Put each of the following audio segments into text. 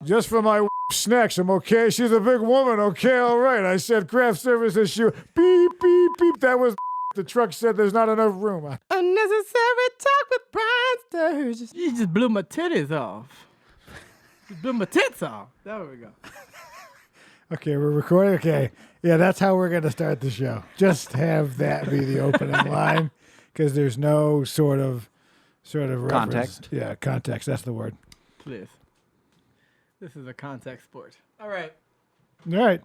just for my snacks, I'm okay. She's a big woman, okay, all right. I said craft services, she beep, beep, beep. That was the truck said there's not enough room. Unnecessary talk with Brian Sturges. You just blew my titties off. You blew my tits off. There we go. Okay, we're recording. Okay. Yeah, that's how we're going to start the show. Just have that be the opening line because there's no sort of reference. Context. Yeah, context. That's the word. Please. This is a contact sport. All right. All right.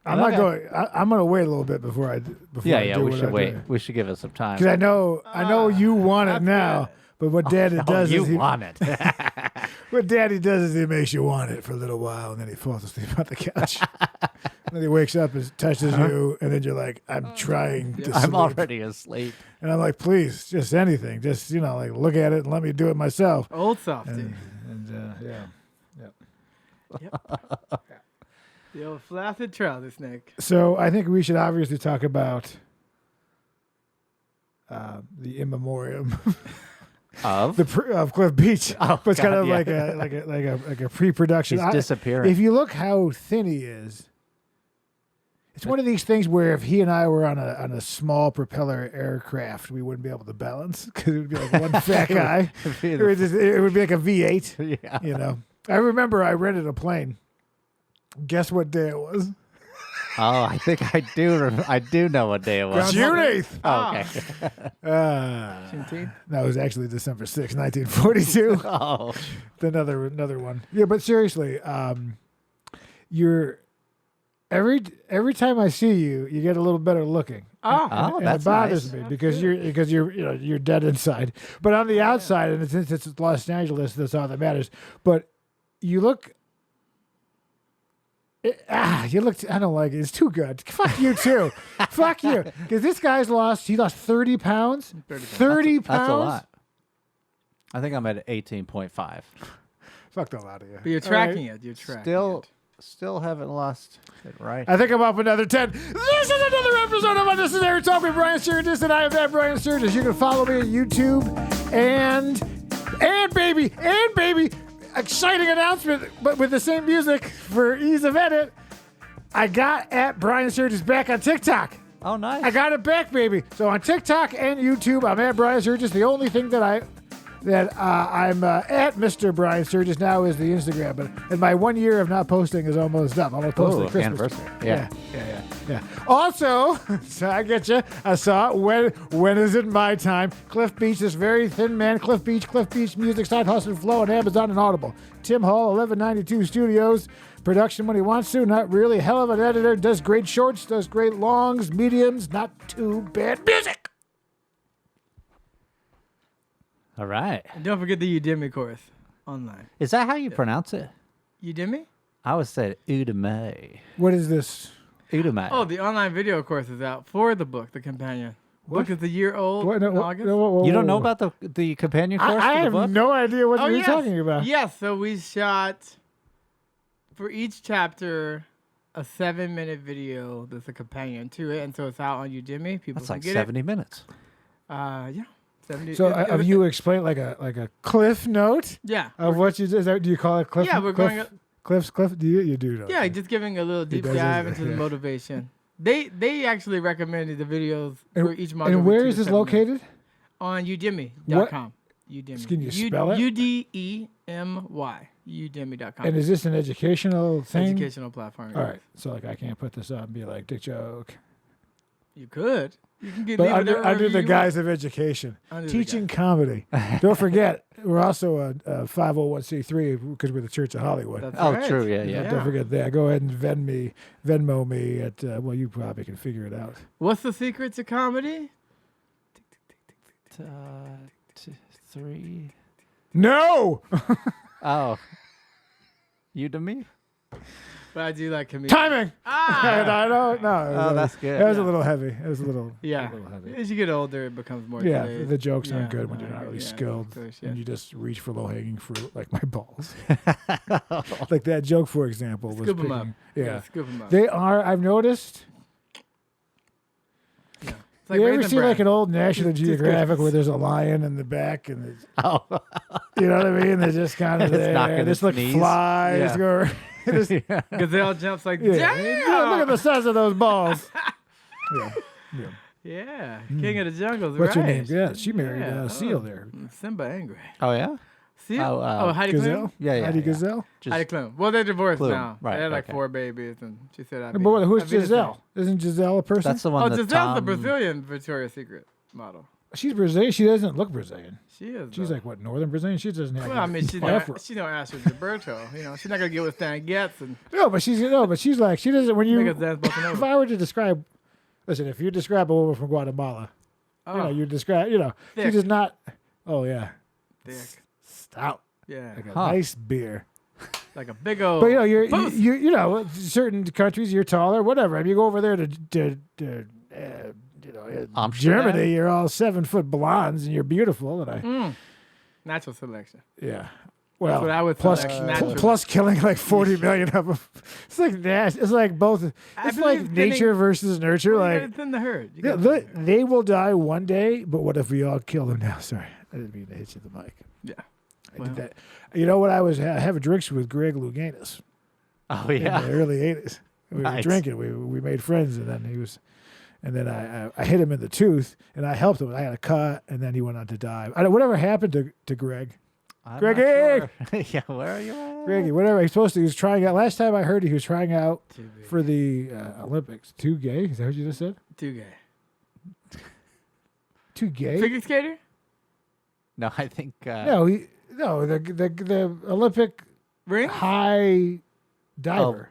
I'm not Okay. going. I'm going to wait a little bit before I do Yeah, we what should I wait. do. We should give it some time. Because I know you want it that's now. good. But what Daddy does you is he, want it. what Daddy does is he makes you want it for a little while, and then he falls asleep on the couch. And then he wakes up and touches you, and then you're like, "I'm trying to I'm sleep." already asleep. And I'm like, "Please, just anything, just like look at it and let me do it myself." Old softy. And yeah. The old flaccid trouser snake. So I think we should obviously talk about the in memoriam Of? of Cliff Beach. Oh, but it's kind God, of yeah. like a pre-production. He's disappearing. If you look how thin he is, it's one of these things where if he and I were on a small propeller aircraft, we wouldn't be able to balance because it would be like one fat guy. It would be like a V8. Yeah. You know. I remember I rented a plane. Guess what day it was? Oh, I think I do know what day it was. June 8th. Oh, okay. Juneteenth? No, it was actually December 6th, 1942. Oh. Another one. Yeah, but seriously, you're every time I see you, you get a little better looking. Oh. Oh, And that's it bothers nice. me because you're dead inside. But on the outside, and since it's Los Angeles, that's all that matters. But you look. You look. I don't like it. It's too good. Fuck you too. Fuck you. Because this guy's lost. He lost 30 pounds. 30 pounds. That's a lot. I think I'm at 18.5. Fuck the lot of you. But you're All tracking right. it. You're tracking Still haven't lost it right. I think I'm up another 10. This is another episode of Unnecessary Talk with Brian Sturges, and I am that Brian Sturges. You can follow me on YouTube and baby, exciting announcement, but with the same music for ease of edit. I got at Brian Sturges back on TikTok. Oh, nice. I got it back, baby. So on TikTok and YouTube, I'm at Brian Sturges. The only thing that I'm at Mr. Brian Sturges now is the Instagram. But my 1 year of not posting is almost up. I'm gonna post at Christmas. Anniversary. Yeah. Also, so I get you. I saw it. When is it my time? Cliff Beach, this very thin man. Cliff Beach music, side hustle flow on Amazon and Audible. Tim Hall, 1192 Studios. Production when he wants to. Not really. Hell of an editor. Does great shorts. Does great longs, mediums. Not too bad music. All right. And don't forget the Udemy course online. Is that how you pronounce it? Udemy? I always said Udemy. What is this? Udemy. Oh, the online video course is out for the book, The Companion. What? Book is a year old What? in August. You don't know about the companion course I to the have book? no idea what you're yes. talking about. Yes, so we shot for each chapter a 7-minute video that's a companion to it, and so it's out on Udemy. People That's can like get 70 minutes. it. Yeah. 70. So have you explained like a cliff note Yeah. of what you is that? Do you call it cliff? Yeah, we're cliff, going up- Cliff. Do you do know? Yeah, just giving a little deep does dive this, into the yeah. motivation. They actually recommended the videos for each module. And where with is 2 to this 7 minutes. located? On Udemy.com. Udemy. Can you spell it? Udemy. Udemy.com. And is this an educational thing? Educational platform. All right. So like I can't put this up and be like dick joke. You could. You can get But leave under whatever the review you guise of education, Under the teaching comedy. Don't forget, we're also a 501c3 because we're the Church of Hollywood. That's Oh, right. true. Yeah. Don't forget that. Go ahead and Venmo me at. Well, you probably can figure it out. What's the secret to comedy? 3. No. Oh. Udemy? But I do like comedians. Timing. Ah! I don't know. Oh, that's good. That was a little heavy. It was a little. Yeah. A little heavy. As you get older, it becomes more Yeah, delayed. the jokes Yeah, aren't good when I you're not agree. really Yeah, skilled, of course, yeah. and you just reach for low hanging fruit, like my balls. Like that joke, for example, was Scoop 'em up. picking- Yeah, Scoop 'em up. they are. I've noticed. Yeah. It's like You ever Raisin see Bran. like an old National Just Geographic cookies. where there's a lion in the back and it's, Oh, you know what I mean? They're just kind of It's there. knocking Just its like knees. flies Yeah. go around. Just- yeah. Gazelle jumps like, yeah. damn! Look at the size of those balls. Yeah. Yeah. Yeah, King of the Jungle's What's right. your name? Yeah, she married Yeah. Seal there. Simba angry. Oh yeah. Seal? Oh, Heidi Gazelle? Klum? Yeah, Heidi yeah. Gazelle? Just, Heidi Klum. Well, they're divorced Klum, now. right, They had like okay. 4 babies, and she said, But who's I'd be the Giselle? Isn't Giselle a person? that's the same. one Oh, that Giselle's Tom. the Brazilian Victoria's Secret model. She's Brazilian. She doesn't look Brazilian. She is. She's though. like, what, Northern Brazilian? She doesn't have Well, I mean, she afro. don't Astrid Gilberto. You know, she's not gonna get with Stan Getz and No, but she's like, she doesn't, when you, make us dance bossa if nova. I were to describe, listen, if you describe a woman from Guatemala, Oh, you describe, thick, she does not, oh yeah, thick. stout, Yeah, like a Huh. nice beer. like a big old. But you're boost. certain countries you're taller, whatever. I mean, you go over there to Amsterdam? Germany, you're all 7-foot blondes and you're beautiful, and Natural selection. yeah. Well, what I would plus, select naturally. plus killing like 40 million of them. It's like it's like both. I It's like believe nature versus nurture. Well, you Like gotta thin the herd. You yeah, gotta thin the herd. they will die one day, but what if we all kill them now? Sorry, I didn't mean to hit you with the mic. Yeah. I Well. did that. You know what? I was having drinks with Greg Louganis Oh in the yeah. early 80s. We were Nice. drinking. We made friends, and then I hit him in the tooth, and I helped him. I had a cut, and then he went on to die. Whatever happened to Greg? I'm Greggy! not sure. Yeah, where are you at? Greggy, whatever he's supposed to. He was trying out. Last time I heard, he was trying out Too big. for the Olympics. Too gay? Is that what you just said? Too gay. Too gay? Figure skater? No, I think. No, the Olympic Ring? high diver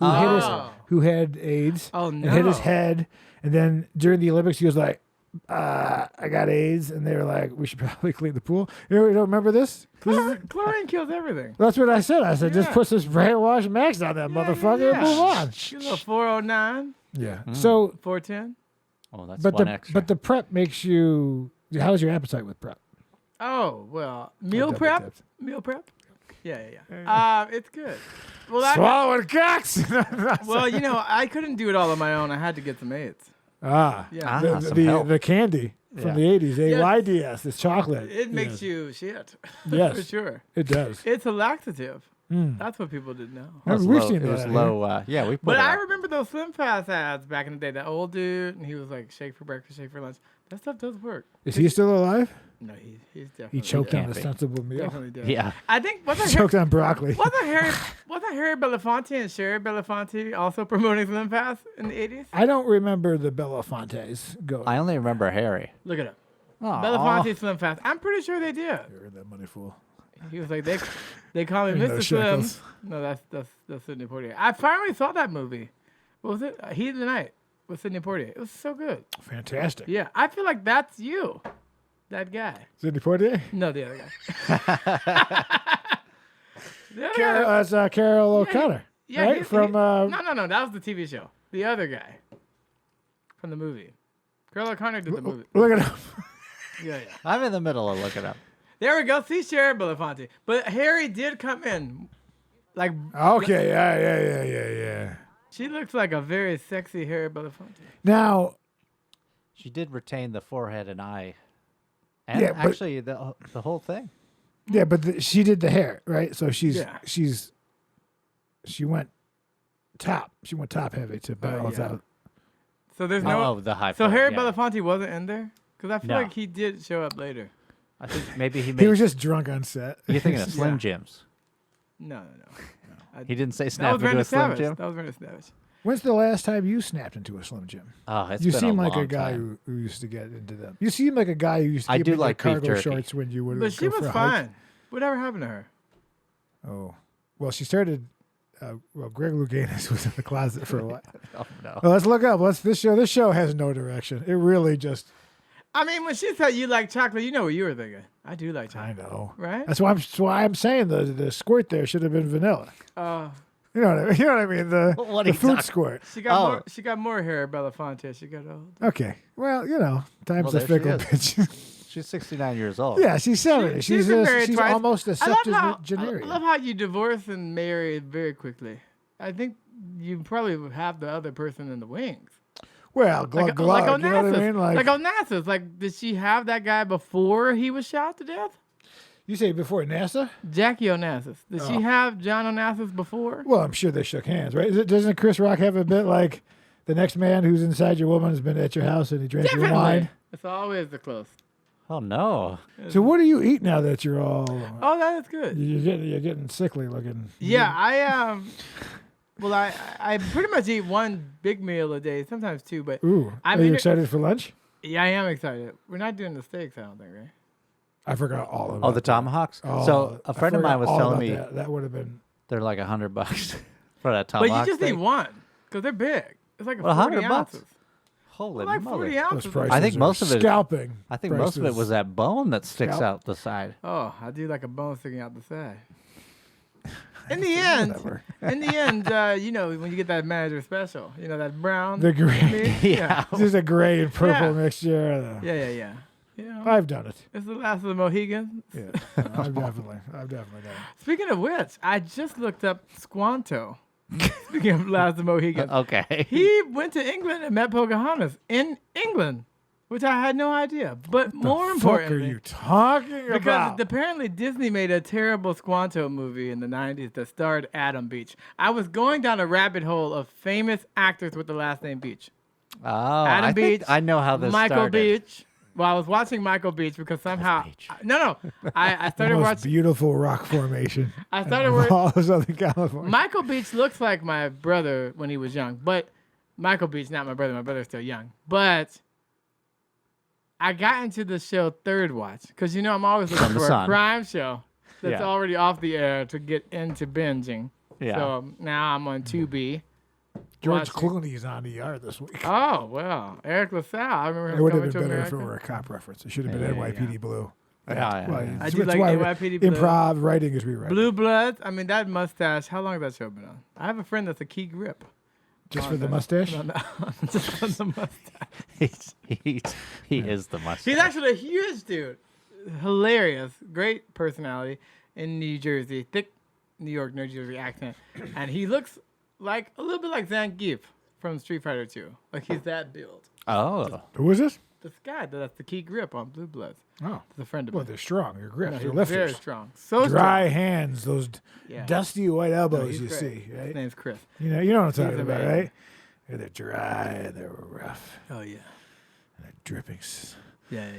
Oh. who had AIDS Oh and no. hit his head, and then during the Olympics he was like, "I got AIDS," and they were like, "We should probably clean the pool." You don't remember this? Chlorine kills everything. That's what I said. I said, "Just Yeah. put some brainwash max on that motherfucker and move on." You little 409, Yeah. So, 410. Oh, that's but one the extra. but the prep makes you. How's your appetite with prep? Oh, well, meal double prep? dipped. Meal prep? Yeah. It's good. Well, Swallowing cocks. well, I couldn't do it all on my own. I had to get some aids. Ah, Yeah. Ah. the, some the, help. the candy from Yeah. the 80s, Yeah. AYDS, it's chocolate. It makes Yes. you shit. Yes. For sure. It does. It's a laxative. Mm. That's what people didn't know. It was We've low, seen it that was out low. Yeah, we put But it I up. remember those Slim Fast ads back in the day. That old dude, and he was like, shake for breakfast, shake for lunch. That stuff does work. Is he still alive? No, he's definitely He choked dead. on a be. sensible meal. Definitely dead. Yeah. I think wasn't Choked on broccoli. Harry Belafonte and Sherry Belafonte also promoting Slim Fast in the 80s? I don't remember the Belafontes going. I only remember Harry. Look it up. Aw. Belafonte Slim Fast. I'm pretty sure they did. You're that money fool. He was like, they call me No Mr. Slim. shekels. No, that's Sidney Poitier. I finally saw that movie. What was it? Heat of the Night with Sidney Poitier. It was so good. Fantastic. Yeah, I feel like that's you, that guy. Sidney Poitier? No, the other guy. The other guy. That's Carol O'Connor. Yeah, right? he- From no, that was the TV show. The other guy from the movie. Carol O'Connor did the movie. Look at him. Yeah. I'm in the middle of looking up. There we go. See Sherry Belafonte. But Harry did come in. Like, Okay, yeah. she looks like a very sexy Harry Belafonte. Now, She did retain the forehead and eye, and Yeah, but- actually the whole thing. yeah, but she did the hair, right? So she went top. She went top heavy to balance yeah. out. So there's no. Oh, the high. So forehead, Harry yeah. Belafonte wasn't in there? Because I feel No. like he did show up later. I think maybe he He made. was just drunk on set. You're thinking of Slim Yeah. Jims. No. He didn't say That snap was into Randy a Slim Savage. Jim. That was Randy Savage. When's the last time you snapped into a Slim Jim? Oh, it's You been seem a like a long guy time. who used to get into them. You seem like a guy who used to I get do into like beef cargo jerky. shorts when you would But she go was for a hike. fine. Whatever happened to her? Oh, well, she started. Greg Louganis was in the closet for a while. Oh no. Well, let's look up. This show has no direction. It really just. I mean, when she said you like chocolate, you know what you were thinking. I do like I chocolate. know. Right? That's why I'm saying the squirt there should have been vanilla. You know what I mean? You know what I mean? What The are you fruit talking- squirt. She got Oh. more. She got more hair, Belafonte. She got old. Okay. Well, time's Well, a there fickle she bitch. She's 69 years old. Yeah, she's 70. She's been married she's twice. almost a I love septuagenarian. how you divorce and marry very quickly. I think you probably would have the other person in the wings. Well, glug glug. Like You know what I Onassis. mean? Like Onassis. Like, did she have that guy before he was shot to death? You say before NASA? Jackie Onassis. Did she have John Onassis before? Well, I'm sure they shook hands, right? Doesn't Chris Rock have a bit like the next man who's inside your woman has been at your house and he drank your wine? It's always the close. Oh no. So what do you eat now that you're all? Oh, that is good. You're getting sickly looking. Yeah, well, I pretty much eat one big meal a day, sometimes two. But Ooh, I'm are you inter- excited for lunch? yeah, I am excited. We're not doing the steaks, I don't think, right? I forgot all of it. Oh, the tomahawks. So a friend of mine was telling me that would have been. they're like $100 for that But tomahawk. you just steak. need one because they're big. It's like Well, 40 $100. ounces. Holy Like mother. 40 Those ounces. prices I think are most of it- scalping. I think most of it was that bone that sticks Scalp. out the side. Oh, I do like a bone sticking out the side. In the end, you know, when you get that manager special, you know, that brown. The gray. meat? Yeah. This is a gray and purple Yeah. mixture. Yeah. You know, I've done it. it's the last of the Mohegans. Yeah, I've definitely done it. Speaking of which, I just looked up Squanto. Speaking of last of the Mohegans. Okay. He went to England and met Pocahontas in England, which I had no idea. But more The fuck are importantly, you talking because about? apparently Disney made a terrible Squanto movie in the 90s that starred Adam Beach. I was going down a rabbit hole of famous actors with the last name Beach. Oh, Adam I think Beach, I know how this Michael started. Beach. Well, I was watching Michael Beach because somehow... Beach. I The started most watching... beautiful rock formation. I started of working... all of Southern California. Michael Beach looks like my brother when he was young, but Michael Beach, not my brother. My brother's still young. But I got into the show Third Watch because, you know, I'm always looking From the for a Sun. crime show that's Yeah. already off the air to get into binging. Yeah. So now I'm on 2B. George watching- Clooney's on ER this week. Oh, well. Eric LaSalle. I remember It him would have coming been to better if America. it were a cop reference. It should have been Yeah, NYPD Blue. Yeah. Well, I it's- do it's like why NYPD Blue. Improv writing is rewriting. Blue Bloods. I mean, that mustache. How long has that show been on? I have a friend that's a key grip. Just for the mustache? Just for the mustache. He is the mustache. He's actually a huge dude. Hilarious. Great personality in New Jersey. Thick New York, New Jersey accent. And he looks like a little bit like Zangief from Street Fighter 2. Like he's that build. Oh. Who is this? This guy that's the key grip on Blue Bloods. Oh. He's a friend of Well, mine. they're strong. They're grips. No, They're he's very lifters. strong. So Dry hands, those Yeah. dusty white No, elbows he's you great. see, His right? name's Chris. You know what I'm talking He's about, amazing. right? Yeah, they're dry, they're rough, Oh, yeah. and they're drippings. Yeah.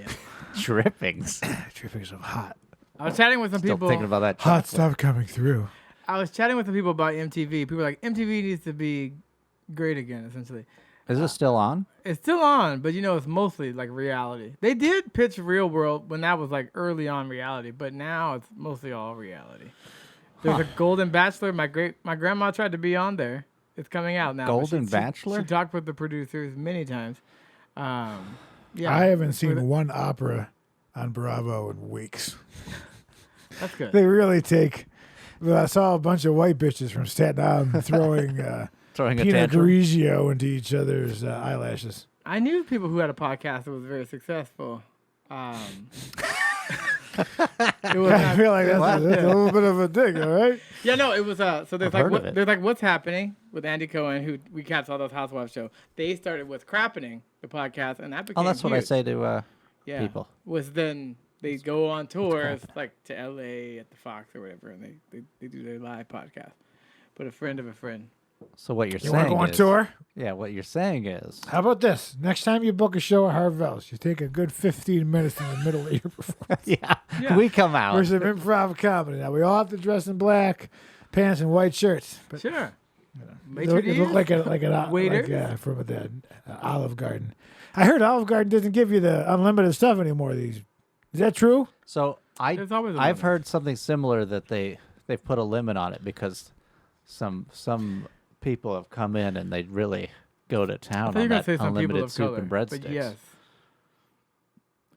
Drippings. Drippings of hot. I was chatting with some Still people. thinking about that. Hot chocolate. stuff coming through. I was chatting with some people about MTV. People were like, MTV needs to be great again, essentially. Is this still on? It's still on, but you know, it's mostly like reality. They did pitch Real World when that was like early on reality, but now it's mostly all reality. There's a Golden Bachelor. My grandma tried to be on there. It's coming out now. but Golden Bachelor? She talked with the producers many times. Yeah, I haven't seen one opera on Bravo in weeks. that's good. They really take. Well, I saw a bunch of white bitches from Staten Island throwing Throwing a Pinot tantrum? Grigio into each other's eyelashes. I knew people who had a podcast that was very successful. It was I feel like that's a little bit of a dig, all right? Yeah, no, it was so there's I've heard like of it. there's like What's Happening with Andy Cohen, who we cast all those Housewives show. They started with Crappening, the podcast, and that became Oh, that's what I huge. say to Yeah, people. was then they go on tours like to LA at the Fox or whatever, and they do their live podcast. But a friend of a friend. So what you're You want to saying go on is, tour? yeah, what you're saying is, How about this? Next time you book a show at Harvell's, you take a good 15 minutes in the middle of your performance yeah, we come out. for some improv comedy. Now, we all have to dress in black, pants and white shirts. But Sure. you look like an Waiter? from the Olive Garden. I heard Olive Garden doesn't give you the unlimited stuff anymore. Is that true? So There's always a I've limit. heard something similar that they've put a limit on it because some people have come in and they really go to I town thought you were on gonna that say some people unlimited of soup color, and but breadsticks. yes,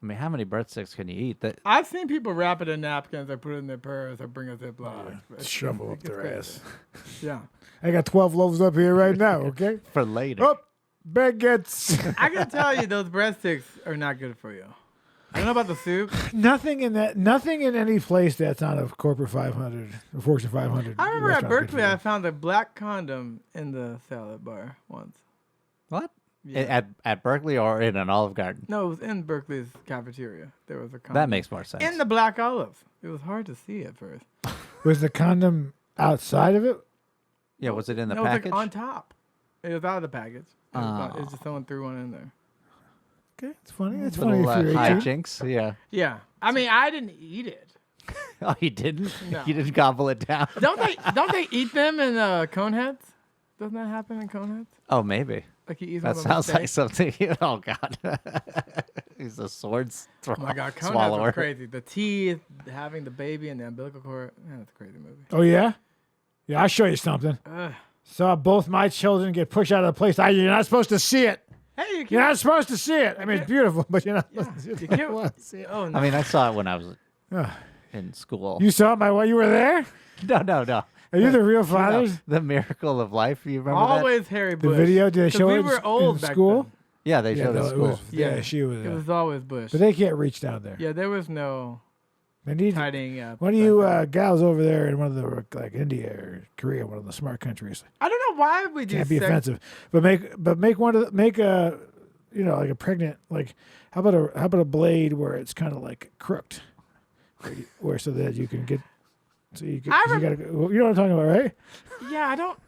I mean, how many breadsticks can you eat? That I've seen people wrap it in napkins or put it in their purse or bring a Ziploc. It's- Shovel up it's their crazy. ass. Yeah. I got 12 loaves up here right now, okay? for later. Oh, baguettes. I can tell you those breadsticks are not good for you. I don't know about the soup. Nothing in any place that's on a corporate 500, a Fortune 500. I remember at restaurant is good Berkeley, for I you. found a black condom in the salad bar once. What? At Berkeley or in an Olive Garden? No, it was in Berkeley's cafeteria. There was a condom. That makes more sense. In the Black Olive. It was hard to see at first. Was the condom outside of it? Yeah, was it in the No, package? it was like on top. It was out of the package. It was just someone threw one in there. Okay, it's funny. It's funny Little if you're 18. hijinks, yeah. Yeah. I mean, I didn't eat it. Oh, you didn't? No. You didn't gobble it down? Don't they eat them in cone heads? Doesn't that happen in cone heads? Oh, maybe. Like you eat That them sounds like something. Oh, God. He's a sword Oh my God, cone heads swallower. are crazy. The teeth, having the baby, and the umbilical cord. Man, that's a crazy movie. Oh, yeah? Yeah, I'll show you something. Ugh. Saw both my children get pushed out of the place. You're not supposed to see it. Hey, you You're can't. not supposed to see it. I mean, it's beautiful, but you're not Yeah, supposed to see you it. can't. What? See it. Oh no. I mean, I saw it when I was Ugh. in school. You saw it, you were there? No. Are you the real No, fathers? The Miracle of Life. You remember that? Always Harry The Bush. video, did they 'Cause show we it were old in back school? then. Yeah, they showed it no, at it school. was, yeah, she was. It was always Bush. But they can't reach down there. Yeah, there was no They need tidying up. one of back you then. gals over there in one of the like India or Korea, one of the smart countries. I don't know why we do Can't be sex- offensive, but make one of make a like a pregnant like how about a blade where it's kind of like crooked, where so that you can get so you can you gotta you know what I'm talking about, right? Yeah, I don't know.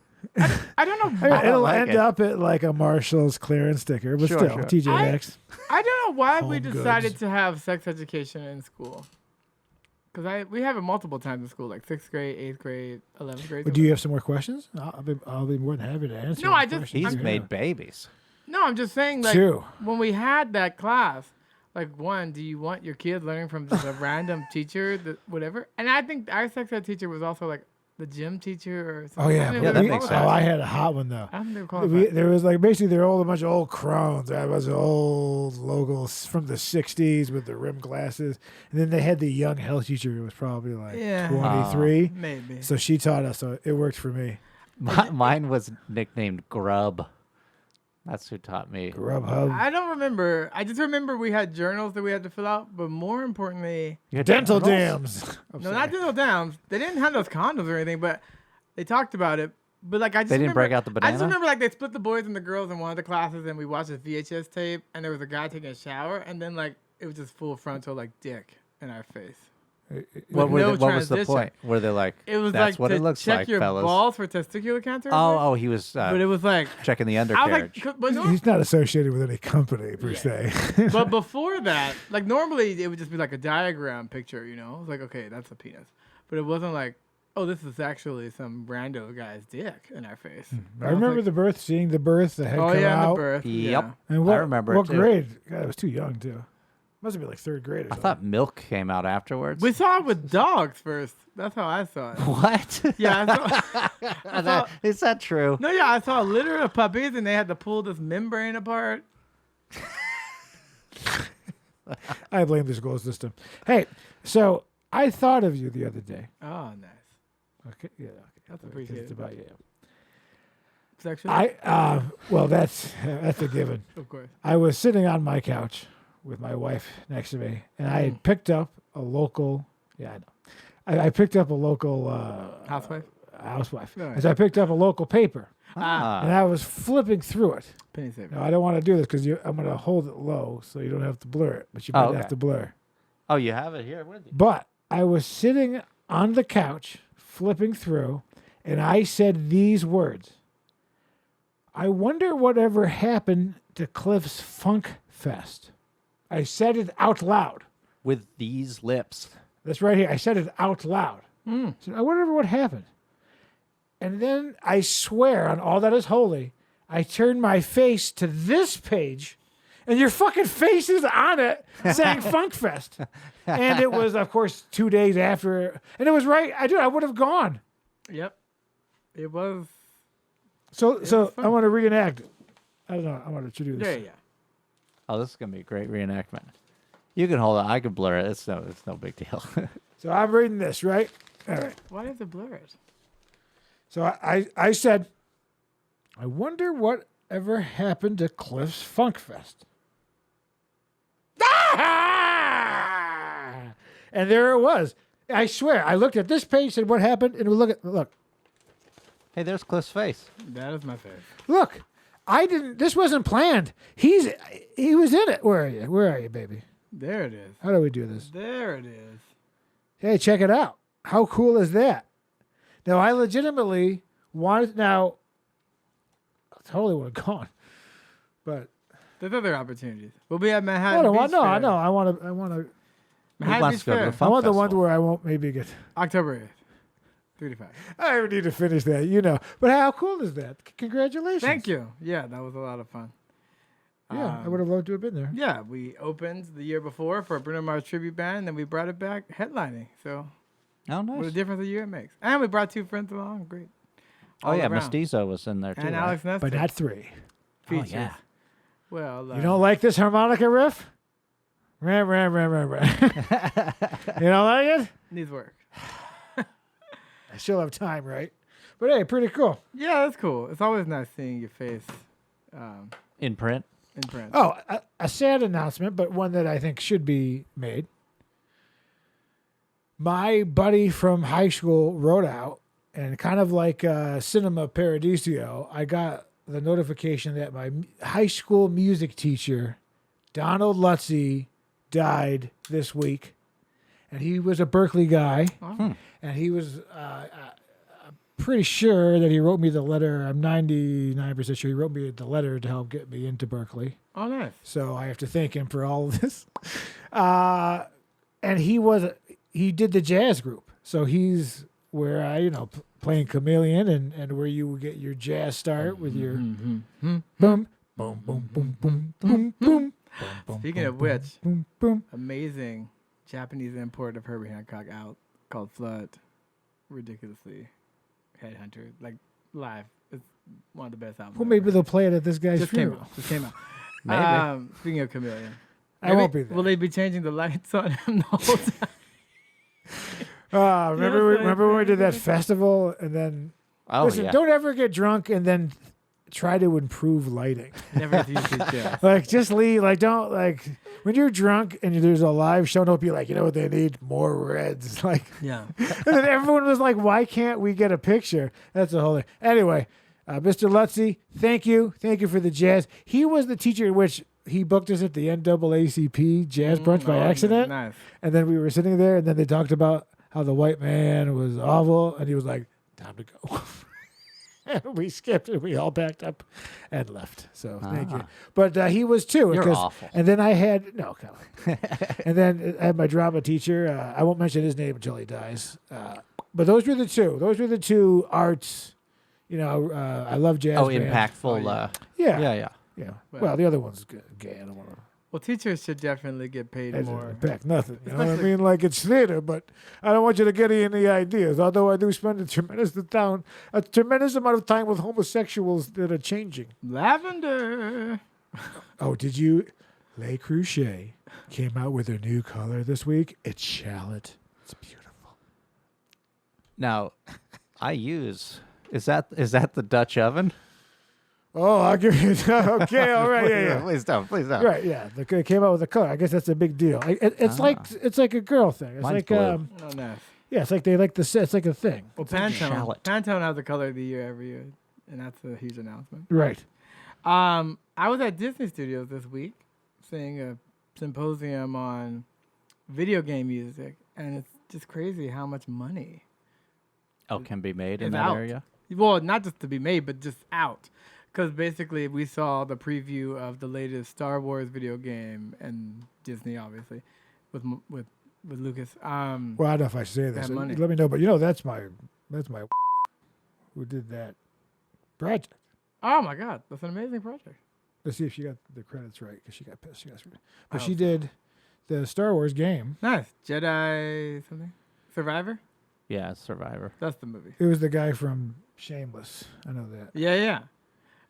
I mean, don't it'll like end it. up at like a Marshall's clearance sticker, but Sure, still sure. TJ Maxx. I don't know why we Home decided goods. to have sex education in school. Because we have it multiple times in school, like 6th grade, 8th grade, 11th grade. But do you have some more questions? I'll be more than happy to answer. No, any I just- questions He's you made have. babies. No, I'm just saying, like, Two. when we had that class, like, one, do you want your kid learning from just a random teacher, whatever? And I think our sex ed teacher was also, like, the gym teacher or something. Oh yeah, I mean, Yeah, they that were makes qualified. sense. Oh, I had a hot one though. I don't think they were qualified. There was like basically they're all a bunch of old crones. That was old logos from the '60s with the rim glasses, and then they had the young health teacher who was probably like Yeah. 23. Maybe. So she taught us, so it worked for me. Mine was nicknamed Grub. That's who taught me. Grubhub, I don't remember. I just remember we had journals that we had to fill out, but more importantly, You had dental journals? dams. I'm no, sorry. not dental downs. They didn't have those condoms or anything, but they talked about it. But like I just They didn't remember, break out the I just banana? remember like they split the boys and the girls in one of the classes, and we watched a VHS tape, and there was a guy taking a shower, and then like it was just full frontal like dick in our face. What no was the transition. point? Were they like, It was that's like what to it looks check like, your fellas? balls for testicular cancer. I think. Oh, he was but it was like checking the I was undercarriage. like, but, no, He's not associated with any company per se. but before that, like normally it would just be like a diagram picture, you know? It was like, okay, that's a penis. But it wasn't like, oh, this is actually some rando guy's dick in our face. I remember seeing the birth, the head Oh come yeah, out. the birth. Yep. Yeah. And what, I remember it what too. grade? God, I was too young too. Must have been like third grade. Or I something. thought milk came out afterwards. We saw it with dogs first. That's how I saw it. What? Yeah, I saw, Is that true? no, yeah, I saw a litter of puppies, and they had to pull this membrane apart. I blame the school system. Hey, so I thought of you the other day. Oh, nice. Okay, yeah, okay. That's Because appreciated. It's about you. Sexually, Well, that's a given. of course. I was sitting on my couch with my wife next to me, and I had picked up a local. Yeah, I know. I picked up a local Housewife. housewife. All right. And so I picked up a local paper, and Ah. I was flipping through it. Penny saver. Now I don't want to do this because I'm going to hold it low so you don't have to blur it, but you Oh, might okay. have to blur. Oh, you have it here with you. But I was sitting on the couch flipping through, and I said these words. I wonder whatever happened to Cliff's Funk Fest. I said it out loud. With these lips. That's right here. I said it out loud. Mm. So I wonder what happened. And then I swear on all that is holy, I turned my face to this page, and your fucking face is on it saying Funk Fest. And it was, of course, 2 days after. And it was right. I would have gone. Yep. It was. So was I fun. want to reenact it. I don't know. I want to do this. There you go. Oh, this is gonna be a great reenactment. You can hold it. I can blur it. It's no big deal. So I'm reading this, right? All right. Why did it blur it? So I said, I wonder what ever happened to Cliff's Funk Fest. Ah! And there it was. I swear, I looked at this page, said, what happened? And look. Hey, there's Cliff's face. That is my favorite. Look. I didn't. This wasn't planned. He was in it. Where are you? Where are you, baby? There it is. How do we do this? There it is. Hey, check it out. How cool is that? Now, I legitimately wanted. Now, I totally would have gone, but There's other opportunities. We'll be at Manhattan I Beach Fair. I know. I want to. Manhattan wants Beach to go to Fair. the I want the festival. one where I won't maybe get. October 8th. 3 to 5. I don't need to finish that, But how cool is that? Congratulations! Thank you. Yeah, that was a lot of fun. Yeah, I would have loved to have been there. Yeah, we opened the year before for Bruno Mars tribute band, and then we brought it back headlining. So Oh, what a nice. difference a year it makes. And we brought 2 friends along. Great. Oh, All yeah, around. Mestizo was in there, too. And right? Alex Nestor. But not 3. features. yeah. Well, You don't like this harmonica riff? Ram, ram, ram, ram, ram. You don't like it? needs work. I still have time, right? But hey, pretty cool. Yeah, that's cool. It's always nice seeing your face In print. in print. Oh, a sad announcement, but one that I think should be made. My buddy from high school wrote out, and kind of like Cinema Paradiso, I got the notification that my high school music teacher, Donald Lutzy, died this week. And he was a Berkeley guy. Oh. And he was pretty sure that he wrote me the letter. I'm 99% sure he wrote me the letter to help get me into Berkeley. Oh, nice. So I have to thank him for all of this. And he did the jazz group. So he's where I, playing chameleon and where you get your jazz start with your boom, boom, boom, boom, boom, boom, boom. Speaking of which, boom, boom. amazing Japanese import of Herbie Hancock out called Flood. Ridiculously Headhunter. Like live. It's one of the best albums. Well, maybe they'll play it at this guy's Just came funeral. out. Just came out. Maybe. Speaking of Chameleon. I won't be there. Will they be changing the lights on him the whole time? Remember when we did that festival and then Oh, listen, yeah. don't ever get drunk and then try to improve lighting. Never use his jazz. Like just leave. Like don't like when you're drunk and there's a live show. Don't be like, you know what they need? More reds. Like, Yeah. and then everyone was like, why can't we get a picture? That's the whole thing. Anyway, Mr. Lutzy, thank you for the jazz. He was the teacher in which he booked us at the NAACP jazz brunch by accident. Nice. And then we were sitting there, and then they talked about how the white man was awful, and he was like, time to go. And we skipped, and we all backed up and left. So thank you. But he was too. You're 'cause- awful. And then I had, no, come on. And then I had my drama teacher. I won't mention his name until he dies. But those were the two. Those were the two arts. I love jazz. Oh, bands. impactful. Yeah. Yeah. Yeah. Well- Well, the other one's gay. I don't want to. Well, teachers should definitely get paid more. Back nothing. You know what I Especially- mean? Like it's theater, but I don't want you to get any ideas. Although I do spend a tremendous amount of time with homosexuals that are changing. Lavender. Oh, did you? Le Creuset came out with a new color this week. It's shallot. It's beautiful. Now, I use. Is that the Dutch oven? Oh, I'll give you. Okay, all right, yeah. Please don't. Please don't. Right, yeah. It came out with a color. I guess that's a big deal. It's like a girl thing. It's Mine's like blue. Oh, nice. yeah. It's like they like the set. It's like a thing. Well, like Pantone. shallot. Pantone has the color of the year every year, and that's a huge announcement. Right. I was at Disney Studios this week, seeing a symposium on video game music, and it's just crazy how much money. Oh, can be made in It's that out. area. Well, not just to be made, but just out. Because basically, we saw the preview of the latest Star Wars video game, and Disney, obviously, with Lucas. Well, I don't know if I should say this. That money. Let me know, but that's my who did that project. Oh my God, that's an amazing project. Let's see if she got the credits right because she got pissed. I But hope she so. did the Star Wars game. Nice. Jedi something? Survivor? Yeah, Survivor. That's the movie. It was the guy from Shameless. I know that. Yeah.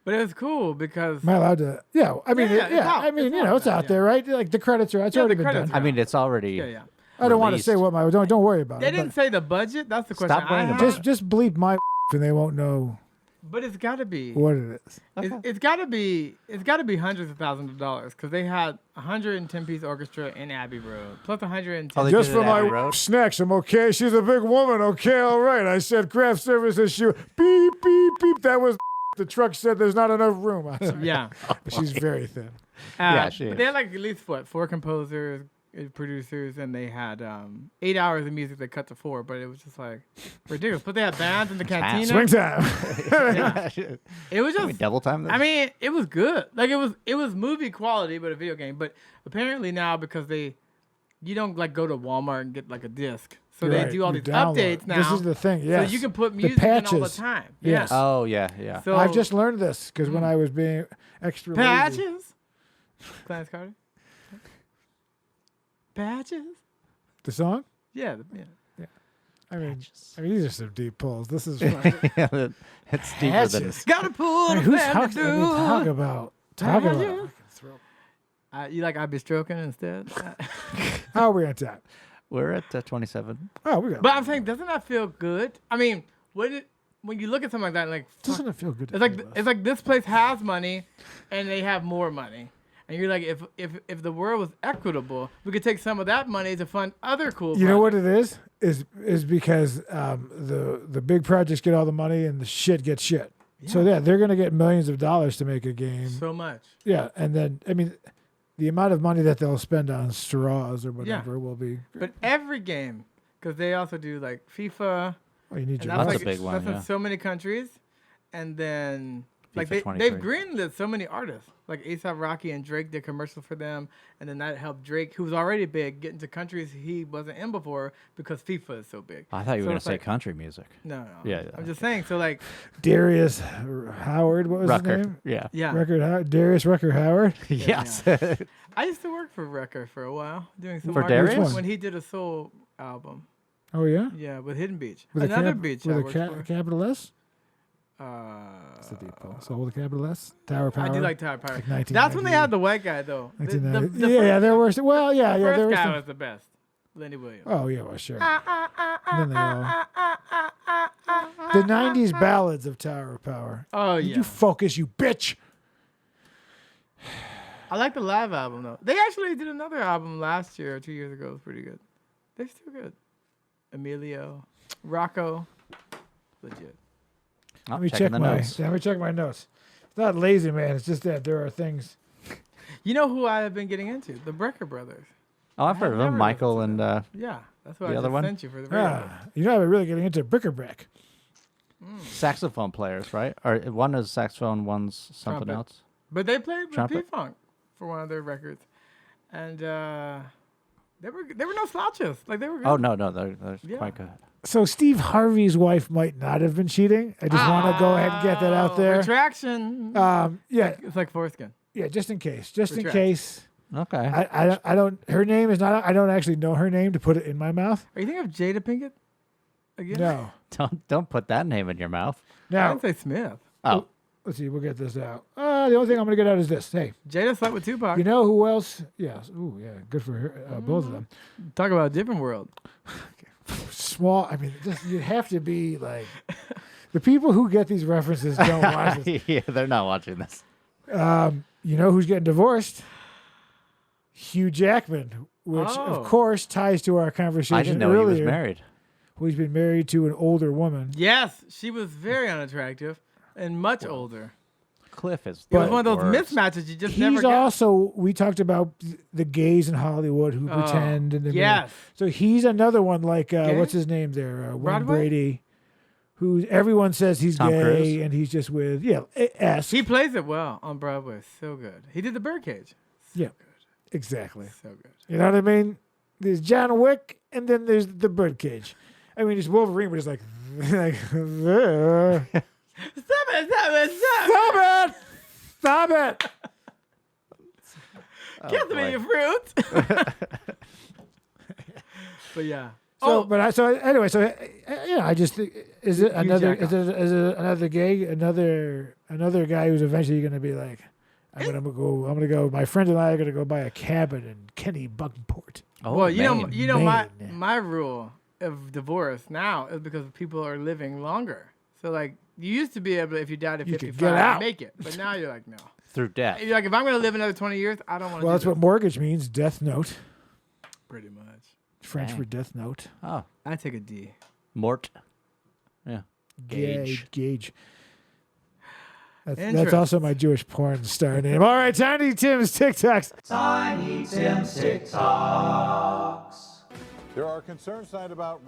But it was cool because Am I allowed to? Yeah, I mean, Yeah, it's out. I mean, It's it's out yeah. there, right? Like the credits are. It's Yeah, already the been credits done. are I mean, it's already. yeah. I don't want to say released. what don't worry about They it. didn't say the budget. That's the question. Stop worrying I about have. it. Just bleep my and they won't know But it's got to be. what it is. It's got to be. It's got to be hundreds of thousands of dollars because they had a 110-piece orchestra in Abbey Road plus 110. Oh, they Just did it for at my Abbey Road? snacks, I'm okay. She's a big woman. Okay, all right. I said craft service issue. Beep, beep, beep. That was The truck said there's not enough room. I was like, Yeah. but she's very thin. Yeah, she but is. they had like at least 4 composers, producers, and they had 8 hours of music. They cut to 4, but it was just like ridiculous. But they had bands in the cantina. Swing time. It was Can we just. double time this? I mean, it was good. Like it was movie quality, but a video game. But apparently now because you don't like go to Walmart and get like a disc, so You're they right, do all you these download. updates now. This is the thing, yes. So you can put The music in all the patches. time. Yes. Yeah. Oh yeah. So I've just learned this because when I was being extra lazy. patches. Clarence Carter. Patches. The song? Yeah. I mean, these are some deep pulls. This is fun. Yeah, it's deeper than Patches. Gotta pull I mean, the who's family talk through. about Patches. throw. You like I'd be stroking instead. How are we on tap? We're at 27. Oh, we got. But I'm saying, doesn't that feel good? I mean, when you look at something like that, like fuck, Doesn't it feel good? To it's do like this? this place has money, and they have more money, and you're like, if the world was equitable, we could take some of that money to fund other cool. You know what projects. it is because the big projects get all the money and the shit gets shit. So yeah, they're gonna get millions of dollars to make a game. So much. Yeah, and then I mean, the amount of money that they'll spend on straws or whatever will be. But every game, because they also do like FIFA. Oh, you need And your that's That's a like big one, That's yeah. in so many countries, and then like FIFA they've 23. greenlit so many artists. Like A$AP Rocky and Drake did commercials for them, and then that helped Drake, who was already big, get into countries he wasn't in before because FIFA is so big. I thought you were So gonna it's say like- country music. No. Yeah, I'm just saying. So like, Darius Howard. What was Rucker. his name? Yeah. yeah. Record Howard. Darius Rucker Howard. Yes. I used to work for Record for a while, doing some For marketing Darius? when he did a soul album. Oh yeah. Yeah, with Hidden Beach. With a Another cap- beach with I a worked for. capital S. That's That's a deep pull. So with a capital S. Tower Power. I do like Tower Power. Like That's when they 1990. had the white guy though. The 1990. Yeah, there were. Well, yeah, the there first was. guy Some, was the best. Lenny Williams. oh yeah, well sure. And then they all. The '90s ballads of Tower of Power. Oh Did yeah. you focus, you bitch? I like the live album though. They actually did another album last year or 2 years ago. It was pretty good. They're still good. Emilio, Rocco, legit. I'm Let me checking check the my. notes. Let me check my notes. It's not lazy, man. It's just that there are things. You know who I have been getting into? The Brecker Brothers. Oh, I've heard of never them. Michael and Yeah, that's what The I other just one? sent you for the radio. You know, I've been really getting into bric-a-brac. saxophone players, right? Or one is saxophone, one's something Trumpet. else. But they played with Trumpet. P-Funk for one of their records, and they were no slouches. Like they were good. Oh no, they're Yeah. quite good. So Steve Harvey's wife might not have been cheating. I just want to go ahead and get that out there. Retraction. Yeah, It's like foreskin. yeah, just in case. Just in Retract. case. Okay. I don't. Her name is not. I don't actually know her name to put it in my mouth. Are you thinking of Jada Pinkett? Again? No. Don't put that name in your mouth. I Now, didn't say Smith. Oh, let's see. We'll get this out. The only thing I'm going to get out is this. Hey, Jada slept with Tupac. you know who else? Yeah. Ooh, yeah. Good for her. Both of them. Talk about a different world. Small. I mean, just you have to be like the people who get these references don't watch this. yeah, they're not watching this. You know who's getting divorced? Hugh Jackman, which Oh. of course ties to our conversation I didn't know earlier. he was married. Who he's been married to an older woman. Yes, she was very unattractive and much older. Cliff is. It was the one of those worst. mismatches you just never He's get. also, we talked about the gays in Hollywood who pretend. And then yes. So he's another one like, Gay? what's his name there? Wayne Broadway? Brady, who everyone says he's Tom gay Cruise? and he's just with, S. He plays it well on Broadway. So good. He did the Birdcage. Yeah, exactly. So good. You know what I mean? There's John Wick and then there's the Birdcage. I mean, it's Wolverine, but it's like, like Stop it! Stop it! Stop stop it! Stop it! it! Give me boy. your fruit. But yeah. So, anyway, I just think, is it another jack is it another gay another guy who's eventually going to be like, I'm gonna go. My friend and I are gonna go buy a cabin in Kenny Bunkport. Oh, well, you Maine. know, Maine. my rule of divorce now is because people are living longer. So like, you used to be able to, if you died at You could 55, get out. make it. But now you're like, no. through death. You're like, if I'm gonna live another 20 years, I don't want to. Well, that's what mortgage means. Death note, Pretty much. French Dang. for death note. Oh, I take a D. Mort. Yeah. Gauge. Gauge. That's also my Jewish porn star name. All right, Tiny Tim's TikToks. Tiny Tim's TikToks. There are concerns tonight about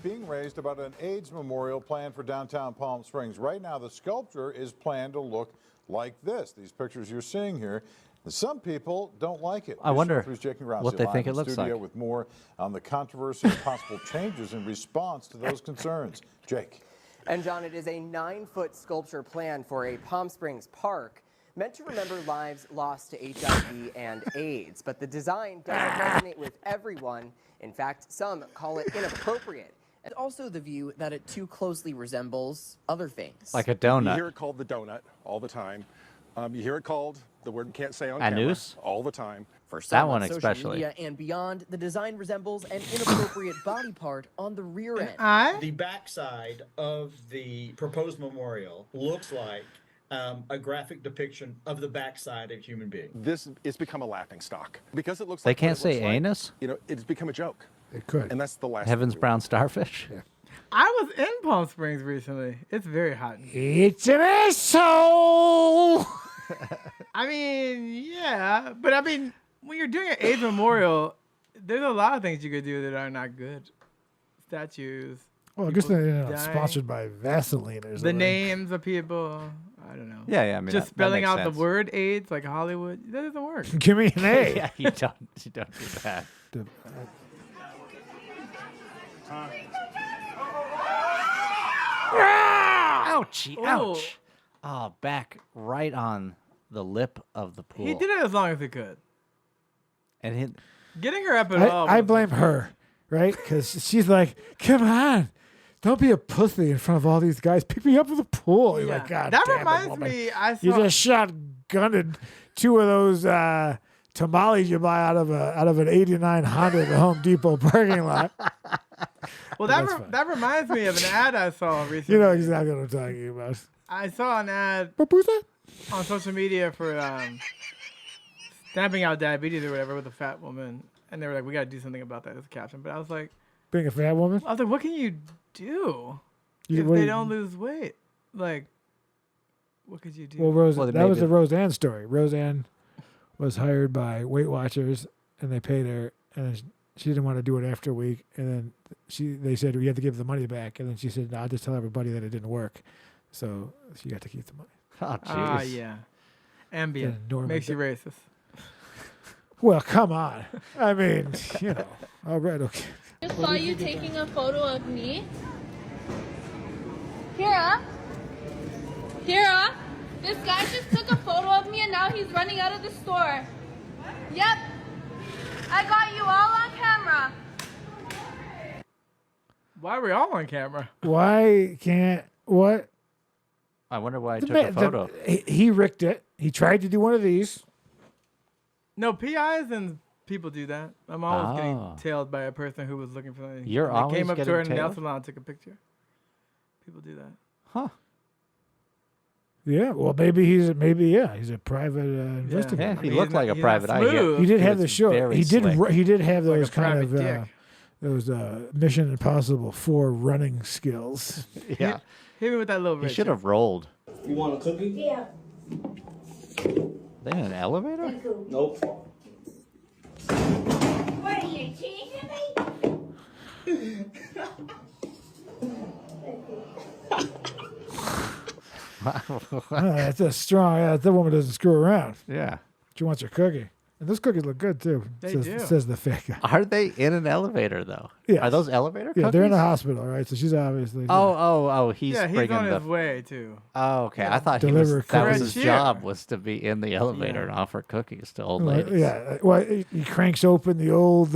being raised about an AIDS memorial planned for downtown Palm Springs. Right now, the sculpture is planned to look like this. These pictures you're seeing here. Some people don't like it. I wonder what they think it looks like. With more on the controversy and possible changes in response to those concerns. Jake. And John, it is a 9-foot sculpture planned for a Palm Springs park meant to remember lives lost to HIV and AIDS. But the design doesn't resonate with everyone. In fact, some call it inappropriate. And also the view that it too closely resembles other things. Like a donut. You hear it called the donut all the time. You hear it called the word we can't say on Anus? camera all the time. For some That one on social especially. media and beyond, the design resembles an inappropriate body part on the rear end. The backside of the proposed memorial looks like a graphic depiction of the backside of a human being. This has become a laughing stock because it looks. They like can't what it say looks like. anus? You know, it's become a joke. It could. And that's the last. Heaven's thing we brown want. starfish? Yeah. I was in Palm Springs recently. It's very hot. It's an asshole. I mean, yeah, but I mean, when you're doing an AIDS memorial, there's a lot of things you could do that are not good. Statues. Well, I guess people they're dying, sponsored by Vaseline or something. The names of people. I don't know. Yeah, I mean, just that spelling makes out sense. the word AIDS like Hollywood. That doesn't work. Give me an A. Yeah, you don't do that. Ouchie, ouch. Oh, back right on the lip of the pool. He did it as long as he could. And he, Getting her up at all. I was- blame her, right? Because she's like, come on. Don't be a pussy in front of all these guys. Pick me up at the pool. You're Yeah. like, God That damn it, reminds woman. me. I You saw. just shotgunned 2 of those tamales you buy out of an '89 Honda at the Home Depot parking lot. Well, That's fine. that reminds me of an ad I saw recently. You know exactly what I'm talking about. I saw an ad Papusa? on social media for stamping out diabetes or whatever with a fat woman, and they were like, "We got to do something about that." As a caption, but I was like, Being a fat woman? "What can you do if What do they you- don't lose weight? Like, what could you do?" Well, Well, they that was maybe- the Roseanne story. Roseanne was hired by Weight Watchers, and they paid her, and then she didn't want to do it after a week, and then they said, "We have to give the money back," and then she said, "No, I'll just tell everybody that it didn't work," so she got to keep the money. oh, Ah, jeez. yeah, ambient Norman makes you did- racist. Well, come on. I mean, you know. All right, okay. Just saw you taking a photo of me. Kira? Kira? This guy just took a photo of me and now he's running out of the store. Yep. I got you all on camera. Why are we all on camera? Why can't what? I wonder why I The took man- a photo. he ricked it. He tried to do one of these. No, PIs and people do that. I'm always Oh. getting tailed by a person who was looking for something. You're And I always came up to getting her in the nail tailed? salon and took a picture. People do that. Huh. Yeah, well, he's a private investigator. Yeah, he mean, looked he's like not- a he's private not eye here. smooth. He did He have the was show. very He did. slick. He did have Like those a kind private of dick. those Mission Impossible 4 running skills. Yeah. Hit me with that little He red should shirt. have rolled. You want a cookie? Yeah. They in an elevator? Nope. What are you teasing me? That's a strong. That woman doesn't screw around. Yeah. She wants her cookie, and those cookies look good too. They says, do. says the fake guy. Are they in an elevator though? Yes. Are those elevator Yeah, they're in a cookies? hospital, right? So she's obviously. Oh, he's Yeah, he's bringing on the. his way too. Oh, okay. I thought Deliver that was cookies. his job was to be in the elevator and offer cookies to old Well, ladies. yeah. Well, he cranks open the old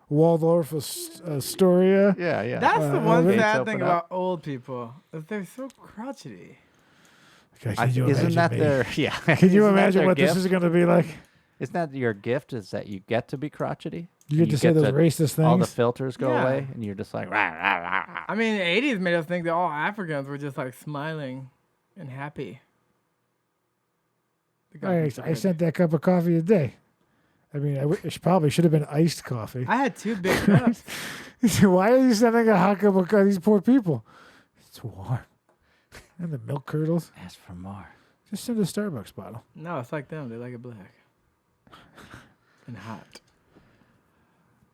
Waldorf Astoria. Yeah, yeah. That's the one Gates sad open thing up. about old people. Is they're so crotchety. Okay, can you Isn't imagine that me? their yeah? Can you Isn't that imagine their what gift? this is going to be like? Isn't that your gift? Is that you get to be crotchety? You get to say those racist All the things. filters go Yeah. away, and you're just like, rah, rah, rah, rah. I mean, the 80s made us think that all Africans were just like smiling and happy. The government's I sent that cup of coffee a day. I mean, it probably should have been iced coffee. I had 2 big cups. Why are you sending a hot cup of coffee? These poor people. It's warm. And the milk curdles. Ask for more. Just send a Starbucks bottle. No, it's like them. They like it black and hot.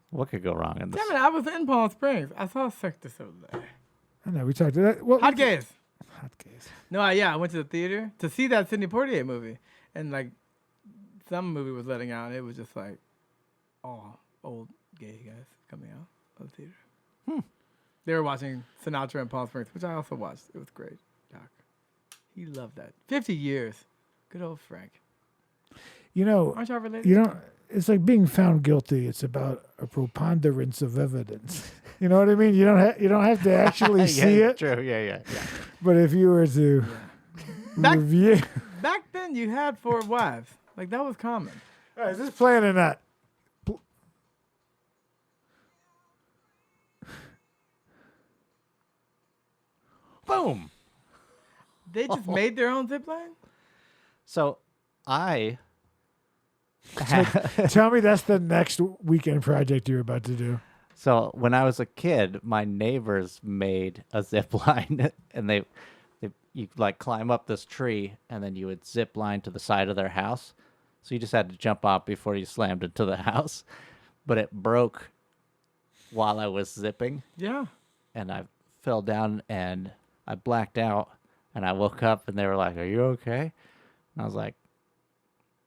What could go wrong in this? Damn it! I was in Palm Springs. I saw Circus over there. I know we talked to that. Well, Hot gaze. Hot gaze. No, I went to the theater to see that Sidney Poitier movie, and like some movie was letting out, and it was just like all old gay guys coming out of the theater. They were watching Sinatra in Palm Springs, which I also watched. It was great. Doc, he loved that. 50 years, good old Frank. You know, Aren't y'all related? you don't. It's like being found guilty. It's about a preponderance of evidence. You know what I mean? You don't have to actually see it. True. Yeah. But if you were to review, Back then, you had 4 wives. Like that was common. all right, is this playing or not? Boom. They just made their own zip line. So I Tell me that's the next weekend project you're about to do. So when I was a kid, my neighbors made a zip line, and you like climb up this tree, and then you would zip line to the side of their house. So you just had to jump off before you slammed into the house. But it broke while I was zipping, Yeah. and I fell down and I blacked out, and I woke up, and they were like, "Are you okay?" And I was like,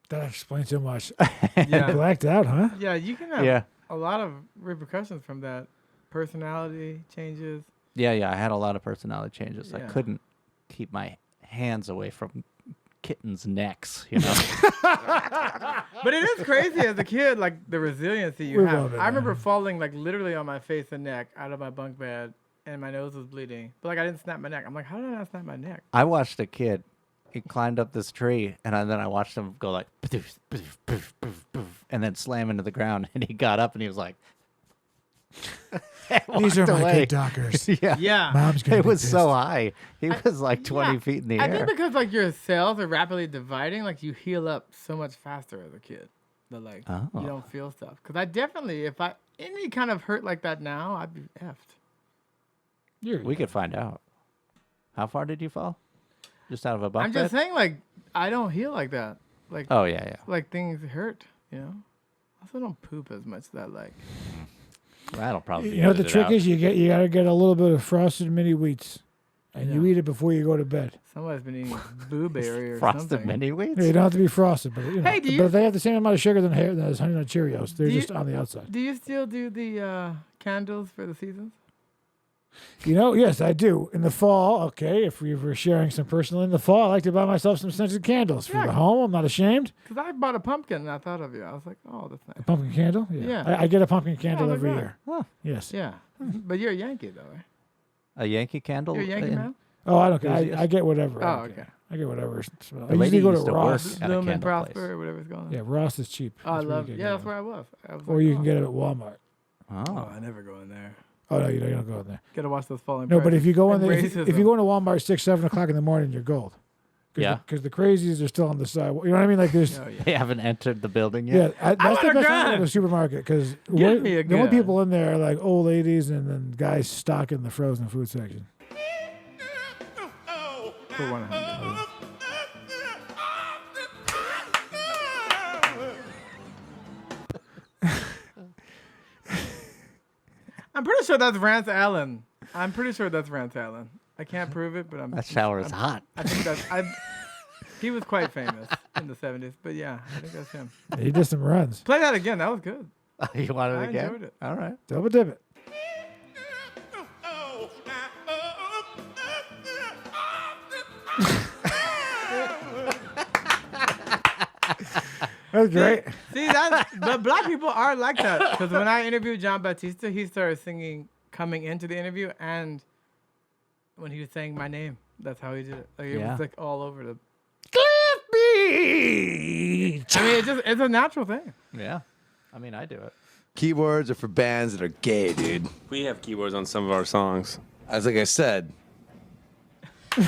That explains so much. Yeah. Blacked out, huh? Yeah, you can have "Yeah, a lot of repercussions from that. Personality changes. yeah." I had a lot of personality changes. I Yeah. couldn't keep my hands away from kittens' necks, you know. But it is crazy as a kid, like the resiliency you We've all have. been I remember there. falling like literally on my face and neck out of my bunk bed, and my nose was bleeding. But like I didn't snap my neck. I'm like, how did I not snap my neck? I watched a kid. He climbed up this tree, and then I watched him go like, "Poof, poof, poof, poof, poof," and then slam into the ground. And he got up, and he was like, These are walked my away. good dockers. Yeah, Yeah. Mom's gonna it be was so pissed. high. He was like 20 Yeah. feet in the I air. think because like your cells are rapidly dividing, like you heal up so much faster as a kid. That like Oh. you don't feel stuff. Because I definitely, if I any kind of hurt like that now, I'd be effed. We could find out. How far did you fall? Just out of a bunk I'm just bed? saying, like I don't heal like that. Like Oh yeah. like things hurt. You know. I also don't poop as much that like. That'll probably be You know the edited trick out. is you gotta get a little bit of frosted mini wheats, and you Yeah. eat it before you go to bed. Somebody's been eating blueberry or Frosted something. mini wheats. Yeah, you don't have to be frosted, but you know. Hey, do but you- if they have the same amount of sugar than those Honey Nut Cheerios, they're Do you- just on the outside. Do you still do the candles for the seasons? You know, yes, I do. In the fall, okay, if we were sharing some personal, in the fall, I like to buy myself some scented candles for Yeah. the home. I'm not ashamed. Because I bought a pumpkin and I thought of you. I was like, oh, that's A nice. pumpkin candle? Yeah. I get a pumpkin candle look every right. year. Huh. Yes. Yeah. But you're a Yankee, though, right? A Yankee candle. You're a Yankee in- man? Oh, I don't care. Enthusiast? I get whatever. I Oh, don't okay. care. I get whatever. Smell. I The lady usually go used to to work Ross. at a Bloom and candle Prosper place. or whatever's going on. Yeah, Ross is cheap. Oh, I That's where you love get it. Yeah, that's it. where I was. Or you can get it at Walmart. Oh. Oh, I never go in there. Oh no, you don't go in there. Gotta watch those falling No, but if you go in And there, if you racism. go into Walmart 6, 7 o'clock in the morning, you're gold. Yeah. Because the crazies are still on the side. You know what I mean? Like there's. Oh, yeah. They haven't entered the building Yeah, yet. that's want the a best time gun. at a supermarket because Get me a the only gun. people in there are like old ladies and then guys stocking the frozen food section. For 100. I'm pretty sure that's Rance Allen. I can't prove it, but I'm. That shower is hot. I think that's. He was quite famous in the 70s, but yeah, I think that's him. He did some runs. Play that again. That was good. You want it I again? enjoyed it. All right. Double dip it. That's great. See that? But black people are like that because when I interviewed John Batista, he started singing coming into the interview, and when he was saying my name, that's how he did it. Like it Yeah. was like all over the. Cliff Beach. I mean, it's a natural thing. Yeah. I mean, I do it. Keyboards are for bands that are gay, dude. We have keyboards on some of our songs. As like I said, Love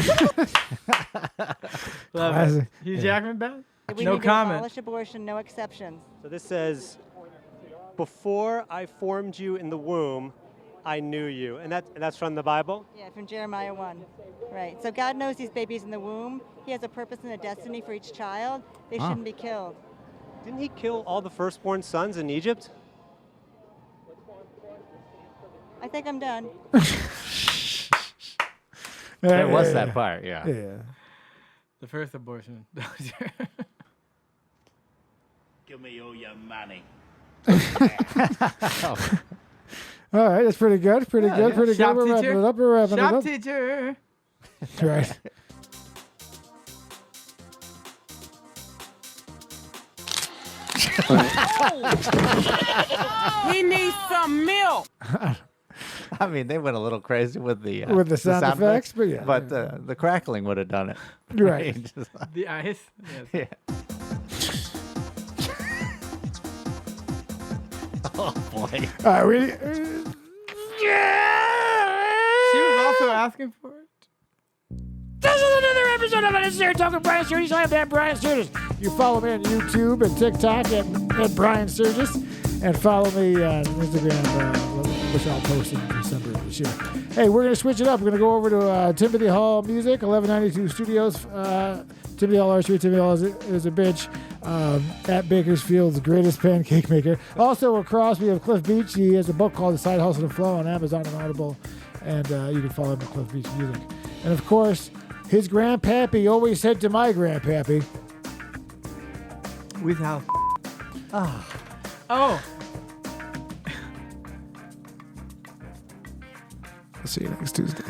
Classic. it. Hugh Jackman band? We No need to comment. abolish abortion, no exceptions. So this says, before I formed you in the womb, I knew you. And that's from the Bible? Yeah, from Jeremiah 1. Right. So God knows these babies in the womb. He has a purpose and a destiny for each child. They shouldn't be killed. Didn't he kill all the firstborn sons in Egypt? I think I'm done. There was that part, yeah. The first abortion. Give me all your money. All right, that's pretty good. Pretty good. Pretty Shop good. We're teacher. wrapping it up. We're wrapping Shop it up. teacher. Right. He needs some milk. I mean, they went a little crazy with the sound effects, but yeah. But the crackling would have done it. Right. Just like- The ice. Yes. yeah. Oh boy. All right, She was also asking for it. This is another episode of UnNecessary Talking Brian Sturges. I am that Brian Sturges. You follow me on YouTube and TikTok at Brian Sturges, and follow me on Instagram, which I'll post in December of this year. Hey, we're going to switch it up. We're going to go over to Timothy Hall Music, 1192 Studios. Timothy Hall Archery. Timothy Hall is a bitch. At Bakersfield's greatest pancake maker. Also across, we have Cliff Beach. He has a book called The Side Hustle to Flow on Amazon and Audible. And you can follow him at Cliff Beach Music. And of course, his grandpappy always said to my grandpappy, With how? Oh. I'll see you next Tuesday.